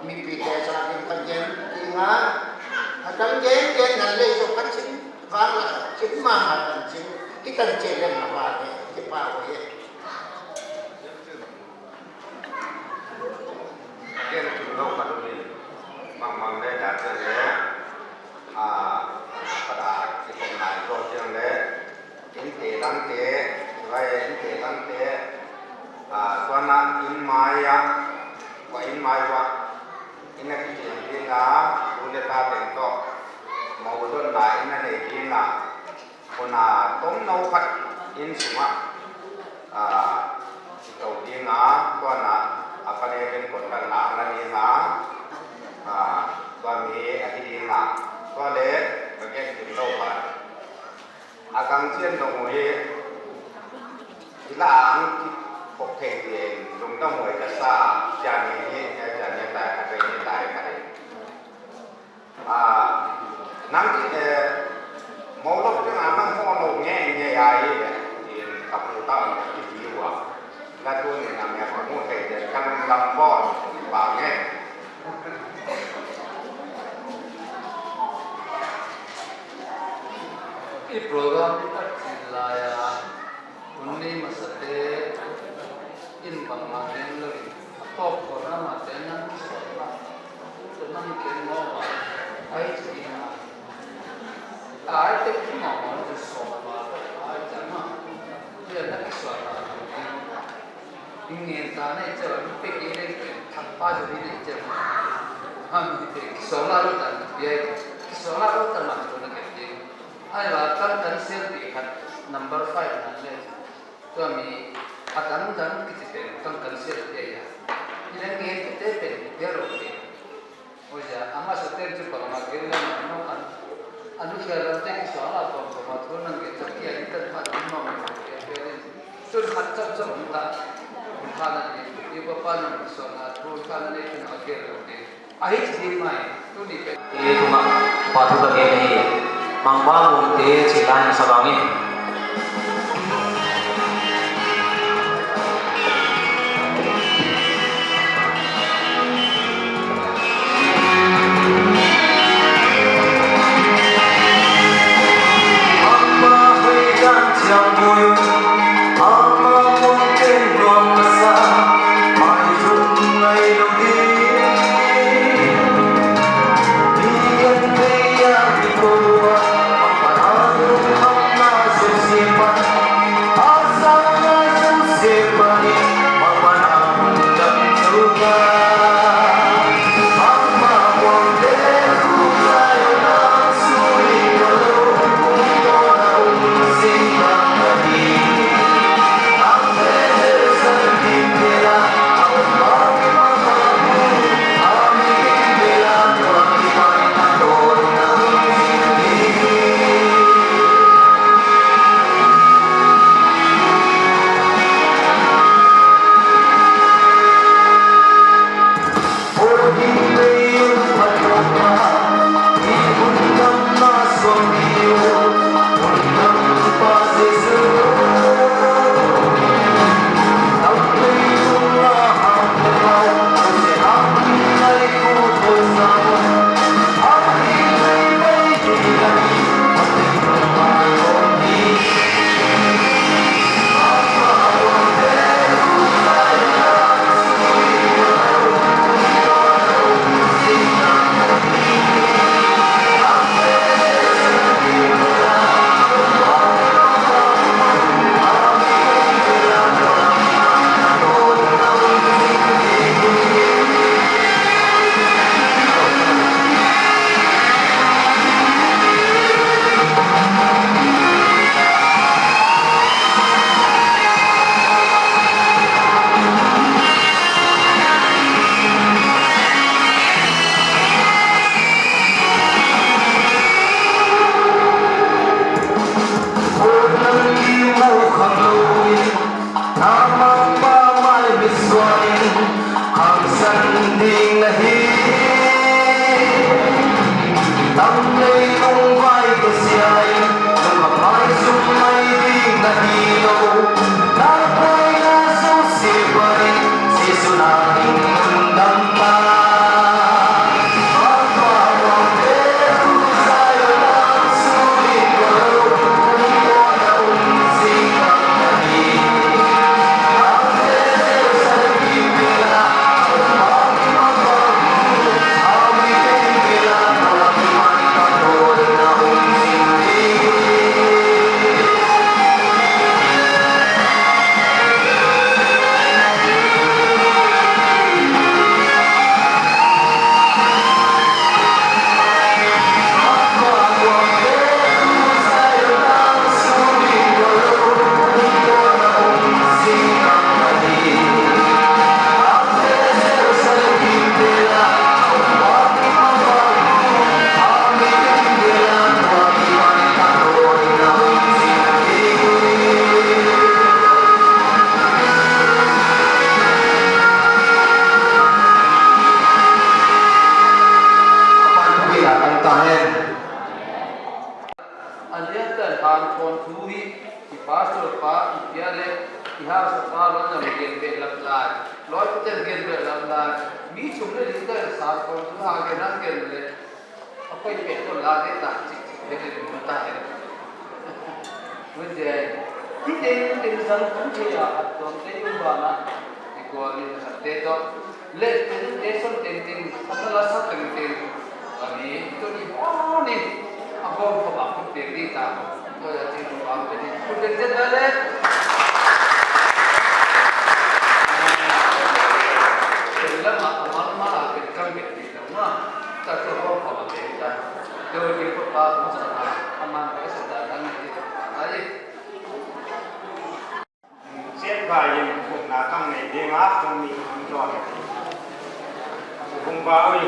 mimpi desa yang kajian ingat ada jen nanti itu kan sih varla sih mahal kan sih kita jalan apa ni kita awal Again, to know what we mang đây đã tới đấy pada si pemain project đấy ini tentang vậy ini tentang suana in maya ini kita udah tahu tentang mau don lah ini ada kita puna tom nau kat in semua kita dia suana akan yang kontak nak nanti na suami ahli na soalnya bagian kita kan akan cian dong ye ilang pok keng lung dong we kasa jangan ini jangan tak apa ini tak apa nanti mau lo tu amang mau lo nye ai di kapal tahu di jiwa là tôi này làm nhà có một thể căn làm bò bảo nghe cái program là unni masate in bằng mà đến rồi top của nó mà đến nó sửa rồi nó kiến nó mà ấy thì ai tới cũng mà nó sửa mà ai chẳng mà giờ nó cái sửa là ingin tanah itu pergi ini tanpa jadi itu solar itu dia solar itu termasuk dengan dia ayat kan selfie kan number 5 nanti tu kami akan kita kan selfie ya ini ingin kita pergi dia roke oja ama setel tu kalau makin lama kan anu kalau kita solar tu macam nanti kita kita mau tu hacap semua Kanan ni, ibu bapa nak solat, pun kanan ni kena akhir lagi. Akhir sih mai, tu ni. Ini cuma batu bagian ini, mangba mungkin cilan sabangi. बीच में जिधर सार को जो आगे ना के लिए कोई पेट को ला देता लेकिन होता है मुझे तीन साल कुछ या तो तेरे बाला इक्वली सकते तो ले तेरे तीन अपना सब तीन अभी तो ये नहीं अब वो बाप तेरी था तो यार तीन बाप तेरी कुछ देर पहले lama malah pegang gitu, nah tak tahu apa dia. Kalau kita pak masalah aman kesedaran itu, aje. Siapa yang nak ni dengar kami jual. Bumbawi,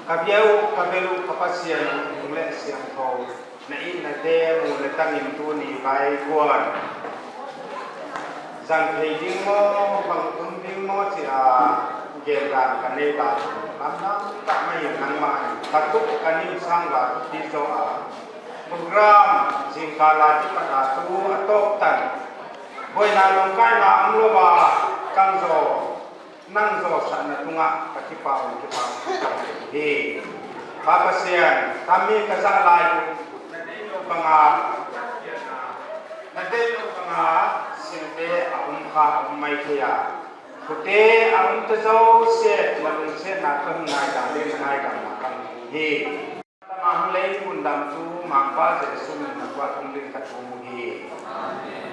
kabiru kapasian mulai siang kau, naik nade mulai tangim tu ni baik kuat. Sang ding mo bang ding mo cia geran kane ba lam tak mai nang ma katuk kani sang ba di soa program singkala ti pada tu atok tan boy na long kai na amlo ba kang zo nang zo sana tunga patipa ki pa he papa sian kami kasang layu panga nadelo panga silpe aum kha aum mai thia kute aum te zo se labung se na kan ngai da le ngai da na kan he ma hu le kun dam tu ma pa je sum na kwa tung ling ka tu mu he amen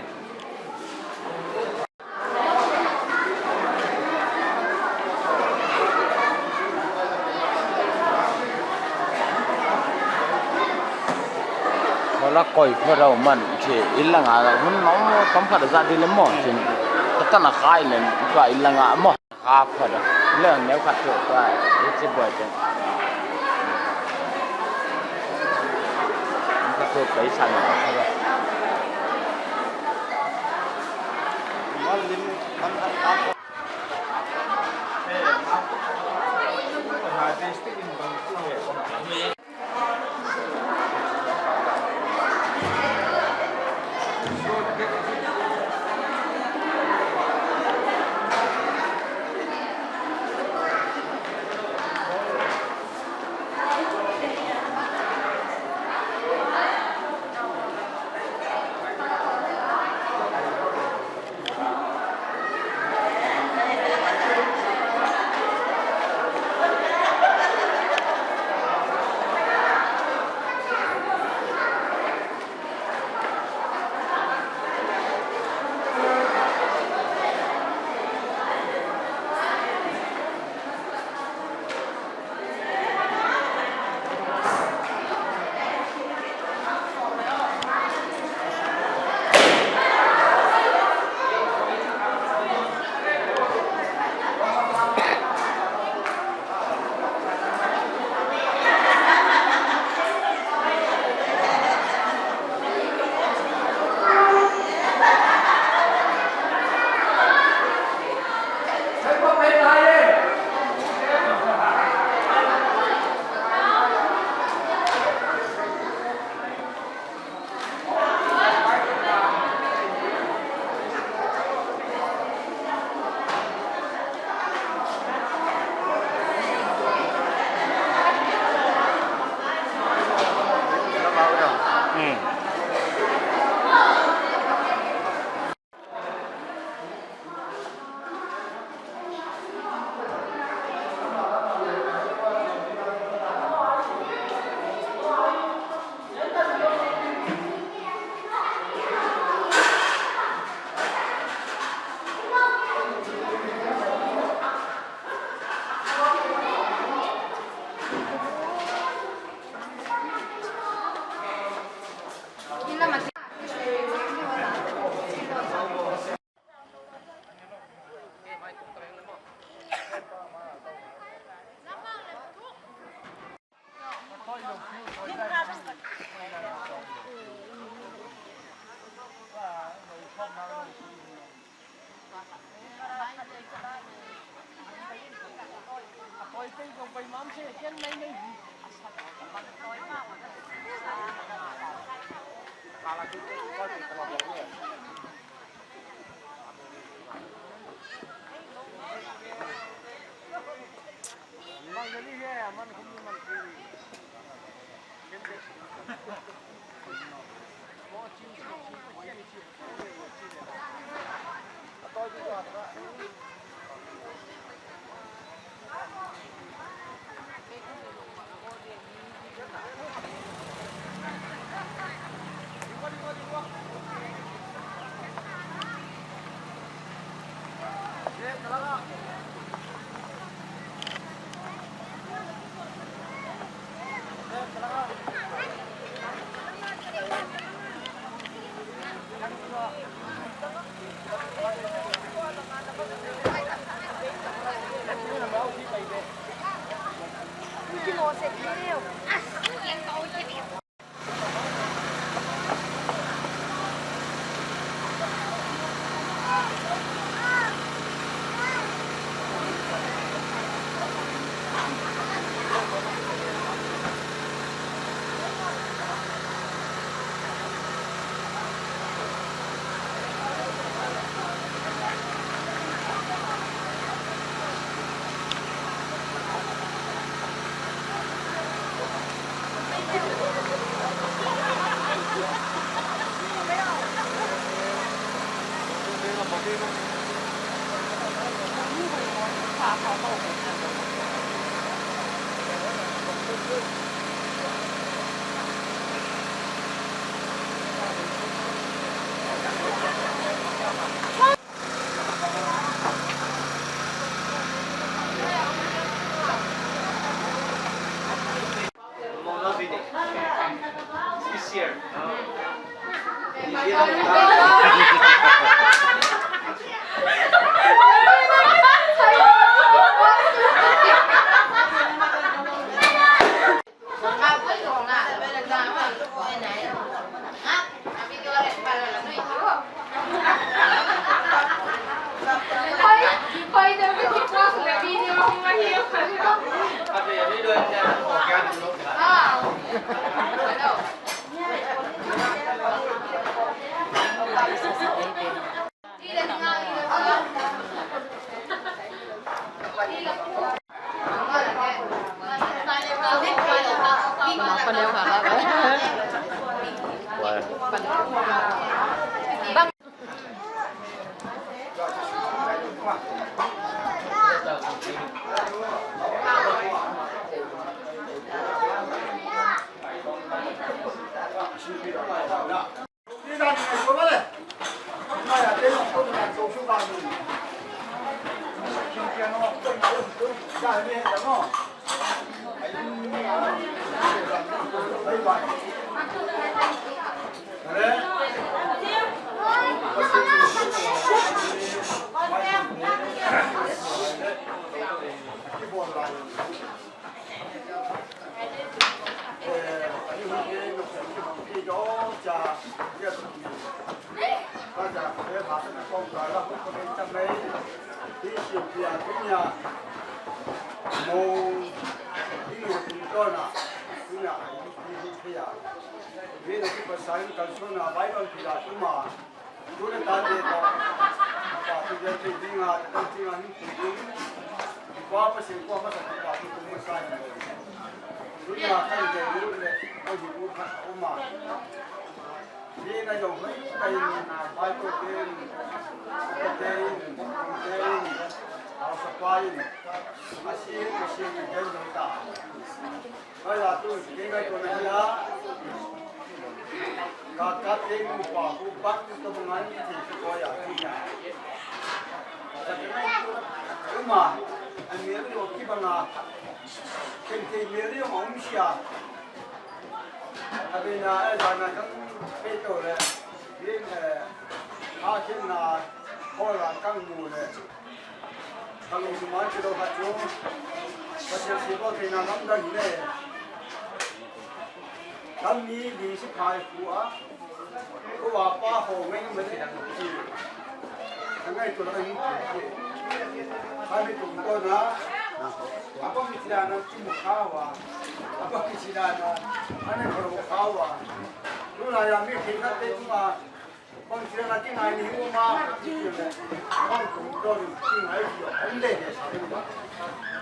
là coi phải đâu mình chỉ là ngã muốn nó không phải ra đi lấy mỏ thì tất là khai lên phải là ngã mỏ khá phải đâu là nếu khát được phải chỉ bởi chứ khát được cái sản phẩm rồi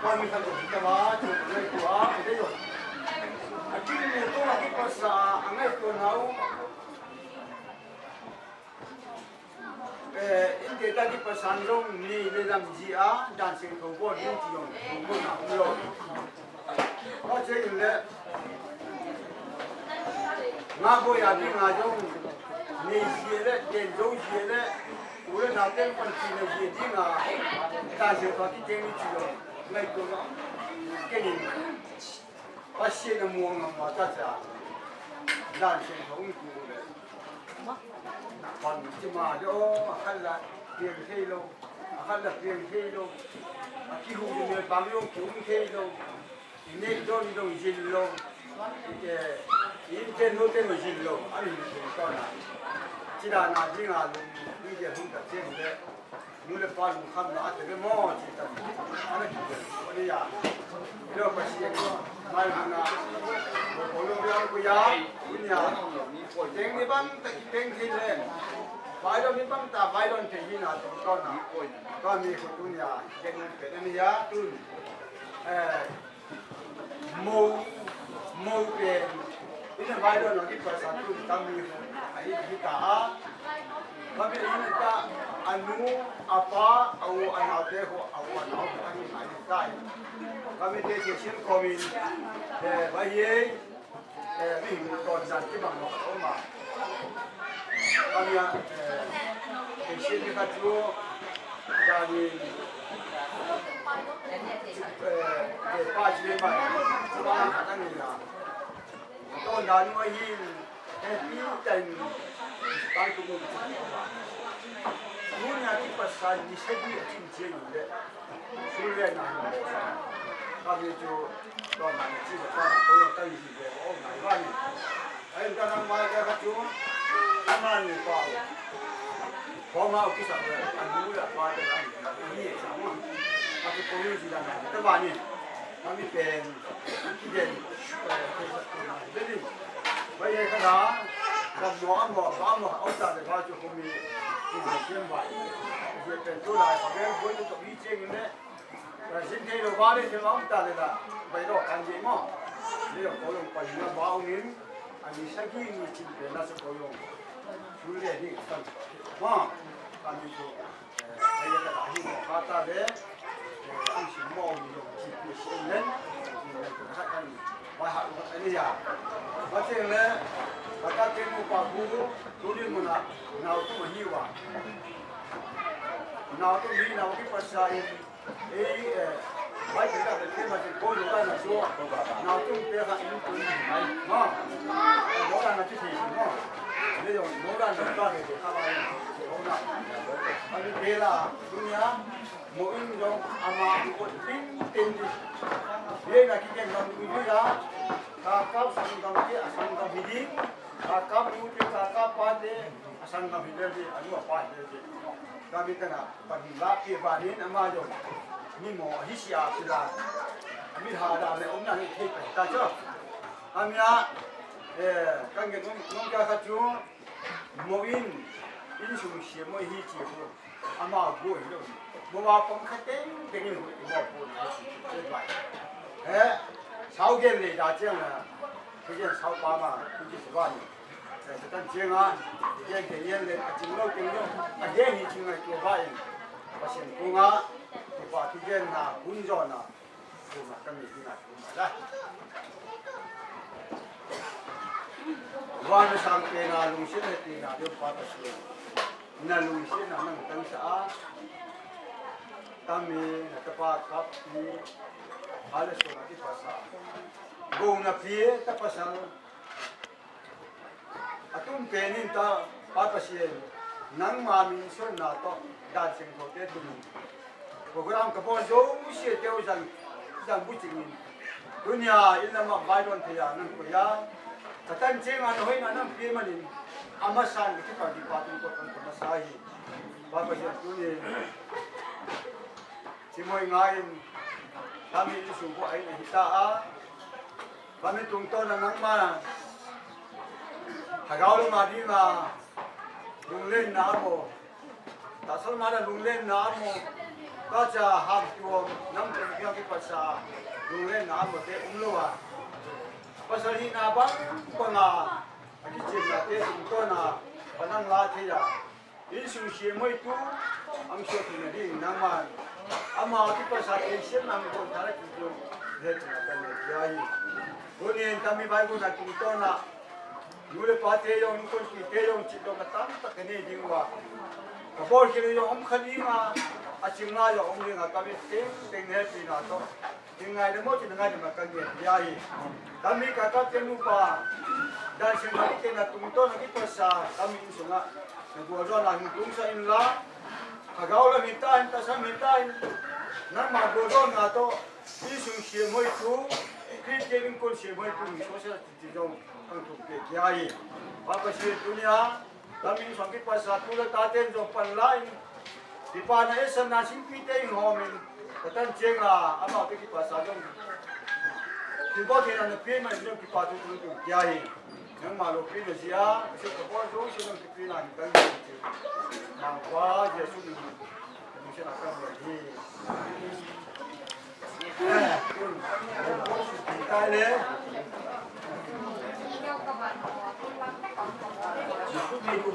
ก็ quan mình không được mà chụp người của đấy rồi cái này tôi là cáiภาษาanh ấy tôi nói India tadi pesan dong ni dalam jia dan sing kau ni tiong kau nak mula. Kau cakap ni, ngapo ya ni ngajong ni jia le, jenjong jia le, ulah nak ten panci ni jia di ngah dan sing kau ti jengi tiong, ngai tu ngah, kini pasti nak muang ngah macam dan sing kau ni tu le. Còn chứ mà cho khăn là tiền thế đâu, khăn là tiền thế đâu, khi hùng thì người bao nhiêu kiểu thế đâu, nên cho đi đâu gì đâu, cái trên nô tên là gì đâu, anh mình thì con là chỉ là nào chỉ là những cái không cần tiền đấy, nếu là bao nhiêu khăn là thì cái mỏ chỉ cần anh ấy chỉ cần đi à, đâu phải gì mai hôm nào một bộ lông đeo của giá, cái nhà tiếng đi băng tiếng gì lên. Vai don ni bang ta vai don te ni na tu ko na ko mi ko tu ya ke ni pe ni ya tu mo pe ni vai don no ki pa sa tu ta mi ai ki ta ba bi ni ta anu apa au ana te ho au ana ho ani mai ta ba mi te che sim ko mi ba ye mi ko san ki bang no ko ma kami kecil dekat tu jadi pas lima semangat akan ni lah. Tahun dah ni hin happy dan tak tu. Dunia ni pasal ni sedih cincin ni. Sulit nak. Kami tu tahun ni cerita kalau tak ini dia oh my god. Ayat kan mai dekat tu. Aman ni kau. Kau mau kisah anu lah pada ini sama. Tapi polisi dah nak. Tapi ni kami pen kian jadi banyak kerana kalau mau outside the party kami ini siapa. Jadi pentu lah. Kalau boleh tu bincang ni. Rasin ni lo balik semua kita dah. Baiklah kanji mo. Dia kalau pernah bau ni, ani segi ni cinta nasi kalau Sulit ni kan, kami tu saya kata ahi kata deh, ang semua ni GPS ni, kan bahag ini ya, macam ni, kata temu pagu, tulis mana, nau tu mahiwa, nau tu ni nau ki pasai, baik kita betul macam kau juga nak suah, nau tu pihak ini tu ni, orang nak cakapนี่อย่างโน้ตนั่นก็เลยข้าวอะไรโน้ตนั่นอันนี้เวลาดุนยาโมอินยองอามาอุปติเต็มดิเรื่องนักกิจกรรมดูดูยาข้ากับสังกัดที่สังกัดวิธีข้ากับยูที่ข้ากับปาเดสังกัดวิธีอันนี้ว่าปาเดก็มีกันนะปฏิบัติที่บ้านนี้อามาจงมีหมอฮิชิอาพิลามีหาดาวในองค์นั้นที่ไปแต่เจ้าอามีอะkan kita nunggu kacu, mungkin ini semua semua hiji pun, ama gua itu, bawa pengketen dengan bawa pun, terbaik. Sau game ni dah jangan, kerja sau pama, kerja sebuah ni. Sekarang jangan, kerja kerja ni, jangan jangan, kerja ni jangan terbaik. Pasien bunga, tiba kerja na, bunjo na, bunga kami tidak bunga lah. Wan sampai na lungsi ni na dia patas ni. Na lungsi na nang tangsa. Kami na tepat kap ni ada solat di pasar. Gong na pie tapasal. Atum penin ta patasien nang mamin so na to dan sing hote tu. Program kapon jo usia teu jan bucing. Dunia ilmu baidon thia nang kuya. Katan jangan hoi nanam firmanin amasan kita di patun kota Masai. Bapa jatuh ni, cimoi ngain kami sumpu air hitaa, kami tungton nang mana, hagau madi na, lunglen namo, tasal mana lunglen namo, kaca hab tuam, nam terbiang kita sa dung lên na một thế lo pasal hi na bang panga aki chin na te sum to na panang la the ya in sum shi moi tu am so tu na ding nang man ama ki pasal e shem nam ko thara ki jo he na kan ne ya yi dunia kami baik na ki to na nule pa te yo ni ko ki te yo chi do ka tam ta ne ding wa ka bor ki yo om khali ma a chim na yo om ni nga ka bi te ne pi na to ngai de mo chi ngai de ma kan ne ya yi kami kata tenu pa dan sendiri kena tungto lagi pasa kami insunga nagwado lang tung sa inla agaw la mitain ta sa mitain nan magwado nga to isung siya mo'y tu kikilin kon siya mo'y tu so sa titijong ang tupit yayi papasir dunia kami insungki pasa tulad tatin do panlain di pa na isa nasing pitay homin katan jenga ama piki pasa dong Tiba kena nak pilih macam ni kita tu tu kiai, yang malu pilih dia, macam apa tu sebelum kita pilih nanti kan, nampak dia sudah macam akan beri. Kita le,